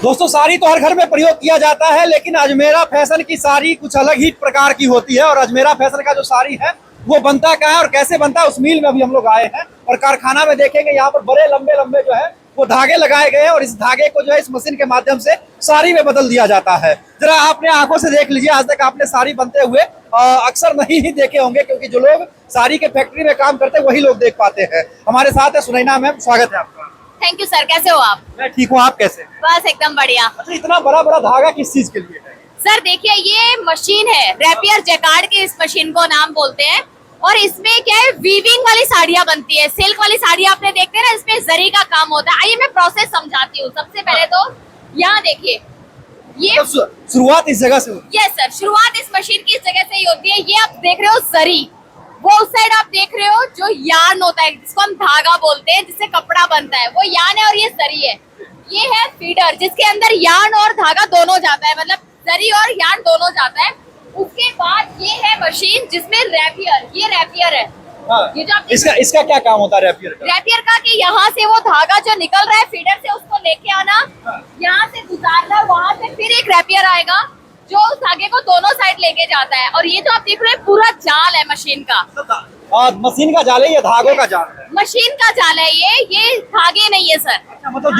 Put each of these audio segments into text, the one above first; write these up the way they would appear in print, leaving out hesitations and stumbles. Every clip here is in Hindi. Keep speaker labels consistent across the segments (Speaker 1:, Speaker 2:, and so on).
Speaker 1: दोस्तों साड़ी तो हर घर में प्रयोग किया जाता है, लेकिन अजमेरा फैशन की साड़ी कुछ अलग ही प्रकार की होती है। और अजमेरा फैशन का जो साड़ी है वो बनता क्या है और कैसे बनता है, उस मिल में अभी हम लोग आए हैं और कारखाना में देखेंगे। यहाँ पर बड़े लंबे लंबे जो है वो धागे लगाए गए हैं और इस धागे को जो है इस मशीन के माध्यम से साड़ी में बदल दिया जाता है। जरा आपने आंखों से देख लीजिए, आज तक आपने साड़ी बनते हुए अक्सर नहीं ही देखे होंगे, क्योंकि जो लोग साड़ी के फैक्ट्री में काम करते हैं वही लोग देख पाते हैं। हमारे साथ है सुनैना मैम, स्वागत है आपका।
Speaker 2: थैंक यू सर, कैसे हो आप?
Speaker 1: मैं ठीक हूँ, आप कैसे?
Speaker 2: बस एकदम बढ़िया।
Speaker 1: अच्छा, इतना बड़ा बड़ा धागा किस चीज के लिए है?
Speaker 2: सर देखिए, ये मशीन है रैपियर जैकार्ड की, इस मशीन को नाम बोलते हैं। और इसमें क्या है, वीविंग वाली साड़ियाँ बनती है। सिल्क वाली साड़ियाँ आपने देखते हैं ना, इसमें जरी का काम होता है। आइए मैं प्रोसेस समझाती हूँ। सबसे पहले तो यहाँ देखिए, ये
Speaker 1: शुरुआत इस जगह से होती
Speaker 2: है। यस सर, शुरुआत इस मशीन की इस जगह से ही होती है। ये आप देख रहे हो जरी, वो उस साइड आप देख रहे हो जो यार्न होता है, जिसको हम धागा बोलते हैं, जिससे कपड़ा बनता है, वो यार्न है। और ये जरी है, ये है फीडर, जिसके अंदर यार्न और धागा दोनों जाता है, मतलब जरी और यार्न दोनों जाता है। उसके बाद ये है मशीन जिसमें रैपियर, ये रैपियर है। ये जो
Speaker 1: इसका क्या काम होता है रैपियर का?
Speaker 2: रैपियर का कि यहाँ से वो धागा जो निकल रहा है फीडर से, उसको लेके आना, यहाँ से गुजारना, वहां से फिर एक रैपियर आएगा जो उस धागे को दोनों साइड लेके जाता है। और ये जो आप देख रहे हैं पूरा जाल है मशीन का।
Speaker 1: मशीन का जाल है या धागों का जाल है?
Speaker 2: मशीन का जाल है ये धागे नहीं है सर।
Speaker 1: अच्छा, मतलब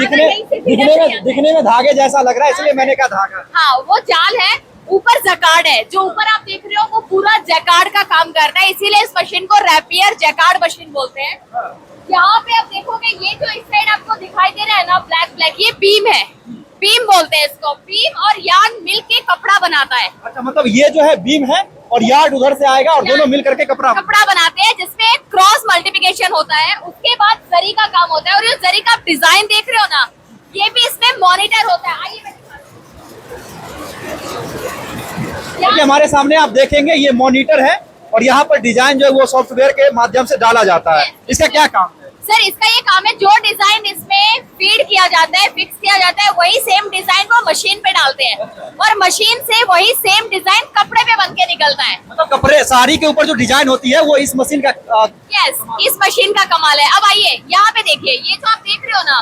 Speaker 1: दिखने में धागे जैसा लग रहा है, इसलिए मैंने कहा धागा।
Speaker 2: हाँ, वो जाल है। ऊपर जैकार्ड है, जो ऊपर आप देख रहे हो वो पूरा जैकार्ड का काम करता है, इसीलिए इस मशीन को रैपियर जैकार्ड मशीन बोलते हैं। यहाँ पे आप देखोगे, ये जो इस साइड आपको दिखाई दे रहा है ना ब्लैक ब्लैक, ये बीम है। बीम बोलते हैं इसको। बीम और यार्न मिल के कपड़ा बनाता है।
Speaker 1: अच्छा, मतलब ये जो है बीम है और यार्ड उधर से आएगा और दोनों मिल करके कपड़ा
Speaker 2: बनाते हैं, जिसमें क्रॉस मल्टीप्लिकेशन होता है। उसके बाद जरी का काम होता है। और ये जरी का डिजाइन देख रहे हो ना, ये भी इसमें मॉनिटर होता है। आइए
Speaker 1: ये हमारे सामने आप देखेंगे, ये मॉनिटर है और यहाँ पर डिजाइन जो है वो सॉफ्टवेयर के माध्यम से डाला जाता है। इसका क्या काम है?
Speaker 2: सर इसका ये काम है, जो डिजाइन इसमें फीड किया जाता है, फिक्स किया जाता है, वही सेम डिजाइन वो मशीन पे डालते हैं और मशीन से वही सेम डिजाइन कपड़े पे बन के निकलता है।
Speaker 1: मतलब कपड़े साड़ी के ऊपर जो डिजाइन होती है वो इस मशीन का
Speaker 2: यस, इस मशीन का कमाल है। अब आइए यहाँ पे देखिए, ये जो आप देख रहे हो ना,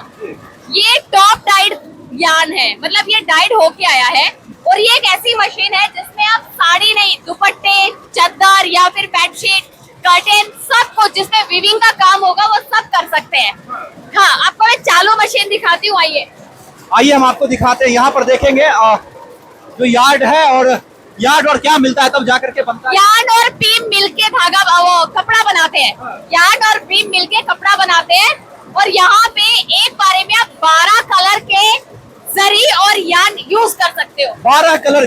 Speaker 2: ये टॉप डाइड यार्न है, मतलब ये डाइड होके आया है। और ये एक ऐसी मशीन है जिसमें आप साड़ी नहीं, दुपट्टे, चादर या फिर बेडशीट, कर्टेन, सब कुछ जिसमें वीविंग का काम होगा वो सब कर सकते हैं। हाँ, आपको मैं चालू मशीन दिखाती हूँ। आइए
Speaker 1: हम आपको दिखाते हैं। यहाँ पर देखेंगे जो यार्ड है, और यार्ड और क्या मिलता है तब जाकर के बनता है।
Speaker 2: यार्ड और बीम मिलके धागा वो कपड़ा बनाते हैं। यार्ड और बीम मिलके कपड़ा बनाते हैं। और यहाँ पे एक बारे में आप 12 कलर के जरी और यार्न यूज कर सकते हो।
Speaker 1: 12 कलर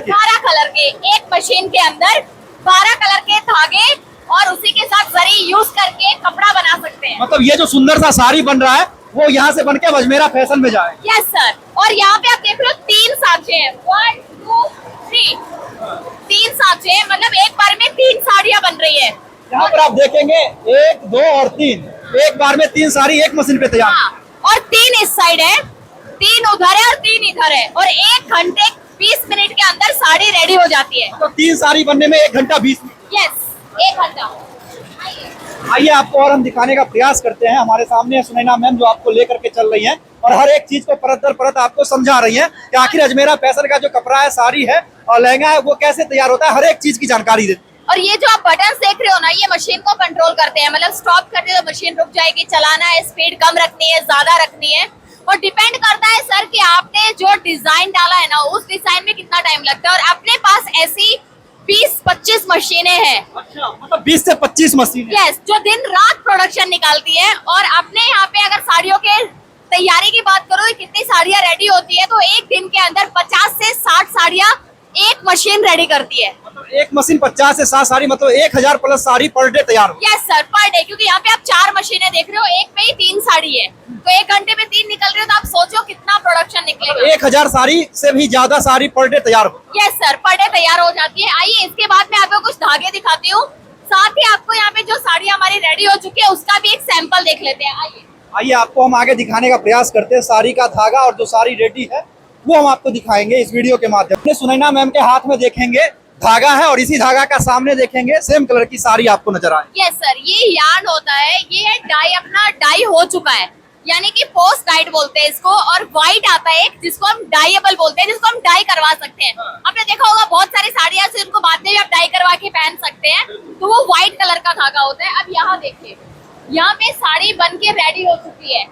Speaker 1: के
Speaker 2: एक मशीन के अंदर 12 कलर के धागे और उसी के साथ जरी यूज करके कपड़ा बना सकते हैं।
Speaker 1: मतलब ये जो सुंदर सा साड़ी बन रहा है वो यहाँ से बनके अजमेरा फैशन में जाए।
Speaker 2: Yes sir. और यहाँ पे आप देख रहे हो 3 साँचे हैं, 1 2 3, 3 साँचे हैं, मतलब एक बार में 3 साड़ियाँ बन रही है।
Speaker 1: यहाँ पर आप देखेंगे 1 2 और 3, एक बार में 3 साड़ी एक मशीन पे तैयार।
Speaker 2: हाँ, और 3 इस साइड है, 3 उधर है और 3 इधर है। और 1 घंटे 20 मिनट के अंदर साड़ी रेडी हो जाती है।
Speaker 1: तो 3 साड़ी बनने में 1 घंटा 20 मिनट।
Speaker 2: यस, 1 घंटा।
Speaker 1: आइए आपको और हम दिखाने का प्रयास करते हैं। हमारे सामने सुनैना मैम जो आपको लेकर के चल रही हैं और हर एक चीज को परत दर परत आपको समझा रही हैं कि आखिर अजमेरा फैशन का जो कपड़ा है, साड़ी है और लहंगा है, वो कैसे तैयार होता है, हर एक चीज की जानकारी देती है।
Speaker 2: और ये जो आप बटन देख रहे हो ना, ये मशीन को कंट्रोल करते हैं, मतलब स्टॉप करते हो तो मशीन रुक जाएगी, चलाना है, स्पीड कम रखनी है, ज्यादा रखनी है। और डिपेंड करता है सर कि आपने जो डिजाइन डाला है ना, उस डिजाइन में कितना टाइम लगता है। और अपने पास ऐसी 20-25 मशीनें हैं।
Speaker 1: अच्छा, मतलब 20 से 25 मशीनें।
Speaker 2: यस, जो दिन रात प्रोडक्शन निकालती है। और अपने यहाँ पे अगर साड़ियों के तैयारी की बात करो, कितनी साड़ियाँ रेडी होती है, तो एक दिन के अंदर 50 से 60 साड़ियाँ एक मशीन रेडी करती है।
Speaker 1: मतलब एक मशीन 50 से 60 साड़ी, मतलब 1000 प्लस साड़ी पर डे तैयार हो।
Speaker 2: यस सर, पर डे, क्योंकि यहाँ पे आप 4 मशीनें देख रहे हो, एक पे ही 3 साड़ी है, तो 1 घंटे में 3 निकल रही हो, तो आप सोचो कितना प्रोडक्शन निकलेगा।
Speaker 1: 1000 साड़ी से भी ज्यादा साड़ी पर डे तैयार हो।
Speaker 2: यस सर, पर डे तैयार हो जाती है। आइए इसके बाद मैं आपको कुछ धागे दिखाती हूँ, साथ ही आपको यहाँ पे जो साड़ी हमारी रेडी हो चुकी है उसका भी एक सैंपल देख लेते हैं।
Speaker 1: आइए आपको हम आगे दिखाने का प्रयास करते हैं। साड़ी का धागा और जो साड़ी रेडी है वो हम आपको दिखाएंगे इस वीडियो के माध्यम से। सुनैना मैम के हाथ में देखेंगे धागा है और इसी धागा का सामने देखेंगे सेम कलर की साड़ी आपको नजर आए।
Speaker 2: यस सर, ये यार्न होता है, ये है डाई, अपना डाई हो चुका है। यानी कि पोस्ट डाइड बोलते हैं इसको, और व्हाइट आता है एक जिसको हम डाइएबल बोलते हैं, जिसको हम डाई करवा सकते हैं। आपने देखा होगा बहुत सारी साड़ियां से उनको बाद में भी आप डाई करवा के पहन सकते हैं, तो वो व्हाइट कलर का धागा होता है। अब यहाँ देखिए, यहाँ पे साड़ी बन के रेडी हो चुकी है,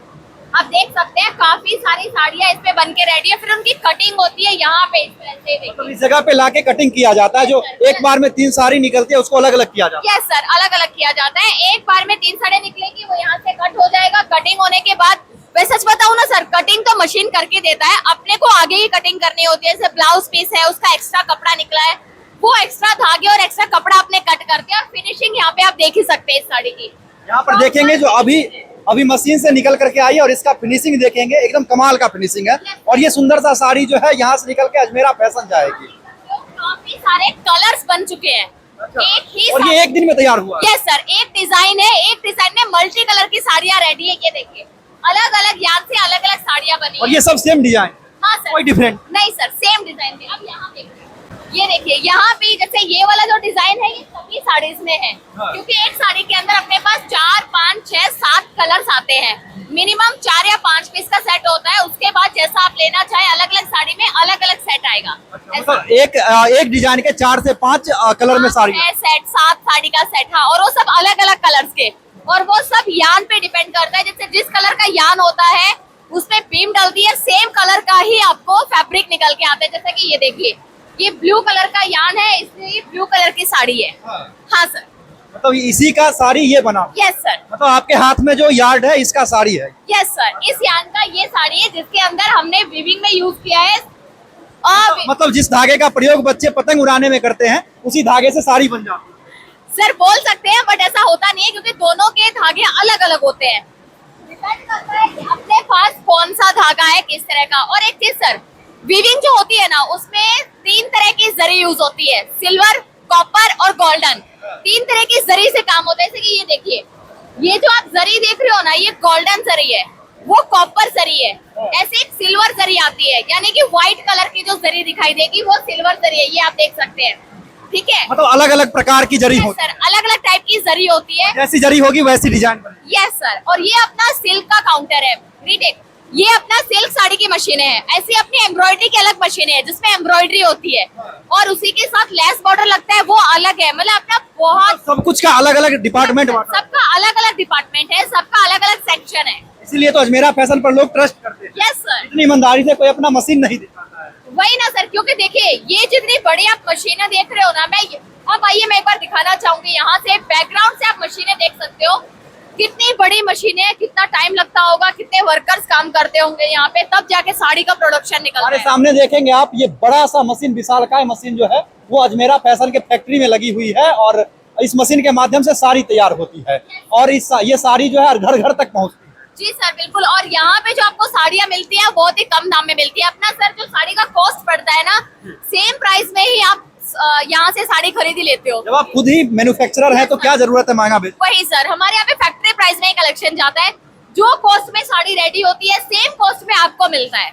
Speaker 2: आप देख सकते हैं काफी सारी साड़ियां इस पे बन के रेडी है। फिर उनकी कटिंग होती है यहाँ पे इस तरह से, देखिए
Speaker 1: मतलब इस जगह पे लाके कटिंग किया जाता है, जो एक बार में 3 साड़ी निकलती है उसको अलग अलग किया जाता है।
Speaker 2: यस सर, अलग अलग किया जाता है। एक बार में 3 साड़ी निकलेगी, वो यहाँ से कट हो जाएगा। कटिंग होने के बाद, वैसे सच बताऊं ना सर, कटिंग तो मशीन करके देता है, अपने को आगे ही कटिंग करनी होती है। जैसे ब्लाउज पीस है, उसका एक्स्ट्रा कपड़ा निकला है, वो एक्स्ट्रा धागे और एक्स्ट्रा कपड़ा अपने कट करते हैं, और फिनिशिंग यहाँ पे आप देख ही सकते हैं इस साड़ी की।
Speaker 1: यहाँ पर देखेंगे जो अभी मशीन से निकल करके आई है, और इसका फिनिशिंग देखेंगे, एकदम कमाल का फिनिशिंग है। और ये सुंदर सा साड़ी जो है यहाँ से निकल के अजमेरा फैशन जाएगी।
Speaker 2: तो काफी सारे कलर्स बन चुके हैं एक ही
Speaker 1: और ये एक दिन में तैयार हुआ है।
Speaker 2: यस सर, एक डिजाइन है, एक डिजाइन में मल्टी कलर की साड़ियां रेडी है। ये देखिए, अलग अलग याद से अलग अलग साड़ियां बनी
Speaker 1: और
Speaker 2: है।
Speaker 1: ये सब सेम डिजाइन,
Speaker 2: हाँ सर,
Speaker 1: कोई डिफरेंट
Speaker 2: नहीं सर, सेम डिजाइन है। अब यहाँ देखिए, ये देखिए यहाँ पे जैसे ये वाला जो डिजाइन है, ये सभी साड़ीज में है।
Speaker 1: हाँ।
Speaker 2: क्योंकि एक साड़ी के अंदर अपने पास 4, 5, 6, 7 कलर्स आते हैं। मिनिमम 4 या 5 पीस का सेट होता है। उसके बाद जैसा आप लेना चाहे, अलग अलग साड़ी में अलग अलग सेट आएगा।
Speaker 1: मतलब एक डिजाइन के 4 से 5 कलर में साड़ी।
Speaker 2: सेट 7 साड़ी का सेट, हाँ, और वो सब अलग अलग कलर्स के, और वो सब यान पे डिपेंड करता है। जैसे जिस कलर का यान होता है उसमें बीम डलती है, सेम कलर का ही आपको फैब्रिक निकल के आता है। जैसे कि ये देखिए, ये ब्लू कलर का यान है, इसलिए ये ब्लू कलर की साड़ी है। हाँ सर,
Speaker 1: मतलब इसी का साड़ी ये बना।
Speaker 2: यस सर,
Speaker 1: मतलब आपके हाथ में जो यार्ड है इसका साड़ी है।
Speaker 2: यस सर, इस यान का ये साड़ी है जिसके अंदर हमने वीविंग में यूज किया है। और
Speaker 1: मतलब जिस धागे का प्रयोग बच्चे पतंग उड़ाने में करते हैं, उसी धागे से साड़ी बन जाती है।
Speaker 2: सर बोल सकते हैं, बट ऐसा होता नहीं है, क्योंकि दोनों के धागे अलग अलग होते हैं। डिपेंड करता है कि अपने पास कौन सा धागा है, किस तरह का। और एक चीज सर, वीविंग जो होती है ना, उसमें 3 तरह की जरी यूज होती है, सिल्वर, कॉपर और गोल्डन। 3 तरह की जरी से काम होता है। जैसे कि ये देखिए, ये जो आप जरी देख रहे हो ना, ये गोल्डन जरी है, वो कॉपर जरी है। ऐसे एक सिल्वर जरी आती है, यानी कि व्हाइट कलर की जो जरी दिखाई देगी वो सिल्वर जरी है, ये आप देख सकते हैं। ठीक है,
Speaker 1: मतलब अलग अलग प्रकार की जरी होती
Speaker 2: सर, अलग अलग टाइप की जरी होती है।
Speaker 1: है, जैसी जरी होगी वैसी डिजाइन बनेगी।
Speaker 2: यस सर, और ये अपना सिल्क का काउंटर है, रीटेक। ये अपना सिल्क साड़ी की मशीनें हैं। ऐसी अपनी एम्ब्रॉयडरी की अलग मशीनें हैं जिसमें एम्ब्रॉयडरी होती है, और उसी के साथ लेस बॉर्डर लगता है, वो अलग है। मतलब अपना बहुत
Speaker 1: सब कुछ का अलग अलग डिपार्टमेंट बांटा है।
Speaker 2: सबका अलग अलग डिपार्टमेंट है, सबका अलग अलग सेक्शन है।
Speaker 1: इसीलिए तो अजमेरा फैशन पर लोग ट्रस्ट करते हैं।
Speaker 2: यस सर,
Speaker 1: इतनी ईमानदारी से कोई अपना मशीन नहीं दिखाता है।
Speaker 2: वही ना सर, क्योंकि देखिए ये जितनी बड़ी आप मशीनें देख रहे हो ना, अब आइए मैं एक बार दिखाना चाहूंगी। यहाँ से बैकग्राउंड से आप मशीनें देख सकते हो, कितनी बड़ी मशीनें हैं, कितना टाइम लगता होगा, कितने वर्कर्स काम करते होंगे यहाँ पे, तब जाके साड़ी का प्रोडक्शन निकलता
Speaker 1: हमारे
Speaker 2: है।
Speaker 1: सामने देखेंगे आप, ये बड़ा सा मशीन, विशालकाय मशीन जो है वो अजमेरा फैशन के फैक्ट्री में लगी हुई है, और इस मशीन के माध्यम से साड़ी तैयार होती है, और ये साड़ी जो है घर घर तक पहुँचती है।
Speaker 2: जी सर, बिल्कुल। और यहाँ पे जो आपको साड़ियाँ मिलती है बहुत ही कम दाम में मिलती है। अपना सर जो साड़ी का कॉस्ट पड़ता है ना, सेम प्राइस में ही आप यहाँ से साड़ी खरीदी लेते हो।
Speaker 1: जब आप खुद ही मैन्युफैक्चरर हैं तो क्या जरूरत है महंगा बेच।
Speaker 2: वही सर, हमारे यहाँ पे फैक्ट्री प्राइस में ही कलेक्शन जाता है। जो कॉस्ट में साड़ी रेडी होती है, सेम कॉस्ट में आपको मिलता है।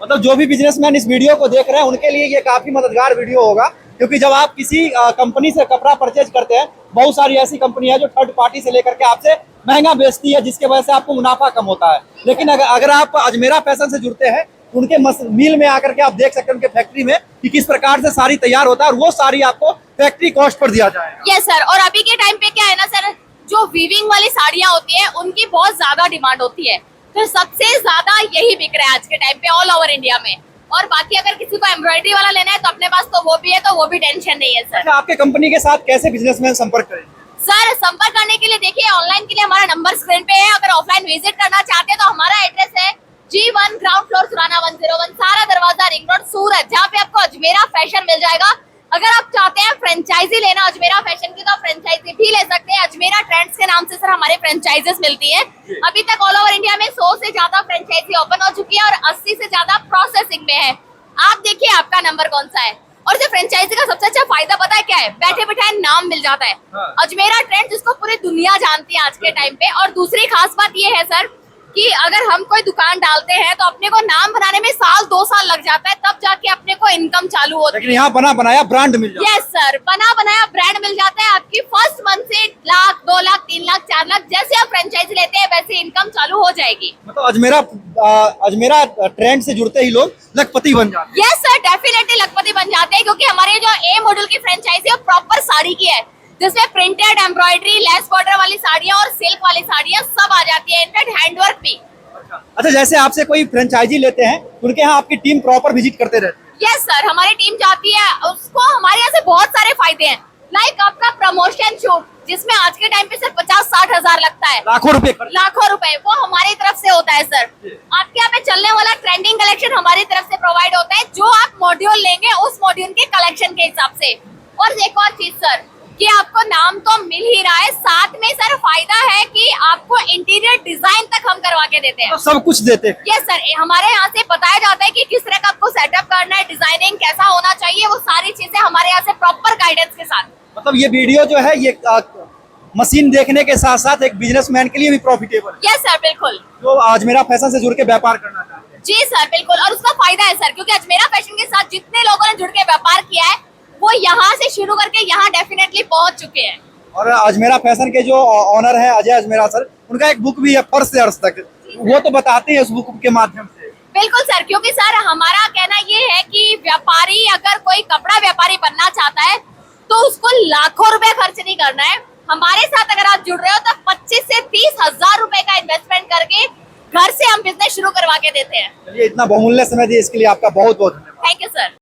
Speaker 1: मतलब जो भी बिजनेसमैन इस वीडियो को देख रहे हैं उनके लिए ये काफी मददगार वीडियो होगा, क्योंकि जब आप किसी कंपनी से कपड़ा परचेज करते हैं, बहुत सारी ऐसी कंपनी है जो थर्ड पार्टी से लेकर के आपसे महंगा बेचती है, जिसके वजह से आपको मुनाफा कम होता है। लेकिन अगर आप अजमेरा फैशन से जुड़ते हैं, उनके मिल में आकर के आप देख सकते हैं, उनके फैक्ट्री में, कि किस प्रकार से साड़ी तैयार होता है, और वो साड़ी आपको फैक्ट्री कॉस्ट पर दिया जाएगा।
Speaker 2: यस सर, और अभी के टाइम पे क्या है ना सर, जो वीविंग वाली साड़ियाँ होती है उनकी बहुत ज्यादा डिमांड होती है, तो सबसे ज्यादा यही बिक रहा है आज के टाइम पे ऑल ओवर इंडिया में। और बाकी अगर किसी को एम्ब्रॉयडरी वाला लेना है तो अपने पास तो वो भी है, तो वो भी टेंशन नहीं है सर।
Speaker 1: अच्छा, आपके कंपनी के साथ कैसे बिजनेसमैन संपर्क करें?
Speaker 2: सर संपर्क करने के लिए देखिए, ऑनलाइन के लिए हमारा नंबर स्क्रीन पे है। अगर ऑफलाइन विजिट करना चाहते हैं तो हमारा एड्रेस है G1 ग्राउंड फ्लोर सुराना 101 सारा दरवाजा रिंग रोड सूरत, जहाँ पे आपको अजमेरा फैशन मिल जाएगा। अगर आप चाहते हैं फ्रेंचाइजी लेना अजमेरा फैशन की, तो आप फ्रेंचाइजी भी ले सकते हैं। अजमेरा ट्रेंड्स के नाम से सर हमारे फ्रेंचाइजेस मिलती है। अभी तक ऑल ओवर इंडिया में 100 से ज्यादा फ्रेंचाइजी ओपन हो चुकी है, और 80 से ज्यादा प्रोसेसिंग में है। आप देखिए आपका नंबर कौन सा है। और जो फ्रेंचाइजी का सबसे अच्छा फायदा पता है क्या है? बैठे बैठाए नाम मिल जाता है। अजमेरा ट्रेंड जिसको पूरी दुनिया जानती है आज के टाइम पे। और दूसरी खास बात ये है सर कि अगर हम कोई दुकान डालते हैं तो अपने को नाम बनाने में 1-2 साल लग जाता है, तब जाके अपने को आपको इनकम चालू होती
Speaker 1: लेकिन यहाँ बना बनाया ब्रांड मिल जाता
Speaker 2: यस सर, बना बनाया ब्रांड मिल जाता है। आपकी फर्स्ट मंथ से 1 लाख, 2 लाख, 3 लाख, 4 लाख जैसे आप फ्रेंचाइजी लेते हैं वैसे इनकम चालू हो जाएगी।
Speaker 1: मतलब अजमेरा ट्रेंड से जुड़ते ही लोग लखपति बन जाते
Speaker 2: यस सर, डेफिनेटली लखपति बन जाते हैं, क्योंकि हमारे जो ए मॉडल की फ्रेंचाइजी है वो प्रॉपर साड़ी की है, जिसमें प्रिंटेड, एम्ब्रॉयडरी, लेस बॉर्डर वाली साड़ियाँ और सिल्क वाली साड़ियाँ सब आ जाती है, इनफैक्ट हैंडवर्क भी।
Speaker 1: हैं। अच्छा, जैसे आपसे कोई फ्रेंचाइजी लेते हैं उनके यहाँ आपकी टीम प्रॉपर विजिट करते रहती है?
Speaker 2: यस सर, हमारी टीम जाती है, उसको हमारे यहाँ से बहुत सारे फायदे हैं। लाइक आपका प्रमोशन शूट, जिसमें आज के टाइम पे सिर्फ 50-60 हजार लगता है,
Speaker 1: लाखों रुपए खर्च।
Speaker 2: लाखों रुपए, वो हमारी तरफ से होता है सर। आपके यहाँ पे चलने वाला ट्रेंडिंग कलेक्शन हमारी तरफ से प्रोवाइड होता है, जो आप मॉड्यूल लेंगे उस मॉड्यूल के कलेक्शन के हिसाब से। और एक और चीज सर, कि आपको नाम तो मिल ही रहा है, साथ में सर फायदा है कि आपको इंटीरियर डिजाइन तक हम करवा के देते हैं।
Speaker 1: तो सब कुछ देते हैं।
Speaker 2: यस सर, हमारे यहाँ से बताया जाता है कि किस तरह का आपको सेटअप करना है, डिजाइनिंग कैसा होना चाहिए, वो सारी चीजें हमारे यहाँ से प्रॉपर गाइडेंस के साथ।
Speaker 1: मतलब ये वीडियो जो है ये मशीन देखने के साथ साथ एक बिजनेसमैन के लिए भी प्रॉफिटेबल है,
Speaker 2: यस सर, बिल्कुल।
Speaker 1: जो अजमेरा फैशन से जुड़ के व्यापार करना चाहते हैं।
Speaker 2: जी सर, बिल्कुल, और उसका फायदा है सर, क्योंकि अजमेरा फैशन के साथ जितने लोगों ने जुड़ के व्यापार किया है वो यहाँ से शुरू करके यहाँ डेफिनेटली पहुंच चुके हैं।
Speaker 1: और अजमेरा फैशन के जो ऑनर है अजय अजमेरा सर, उनका एक बुक भी है फर्श से अर्श तक, वो तो बताते हैं उस बुक के माध्यम से।
Speaker 2: बिल्कुल सर, क्योंकि सर हमारा कहना ये है कि व्यापारी अगर कोई कपड़ा व्यापारी बनना चाहता है तो उसको लाखों रुपए खर्च नहीं करना है। हमारे साथ अगर आप जुड़ रहे हो तो 25 से 30 हजार रुपए का इन्वेस्टमेंट करके घर से हम बिजनेस शुरू करवा के देते हैं।
Speaker 1: चलिए, इतना बहुमूल्य समय दिए इसके लिए आपका बहुत बहुत धन्यवाद।
Speaker 2: Thank you sir.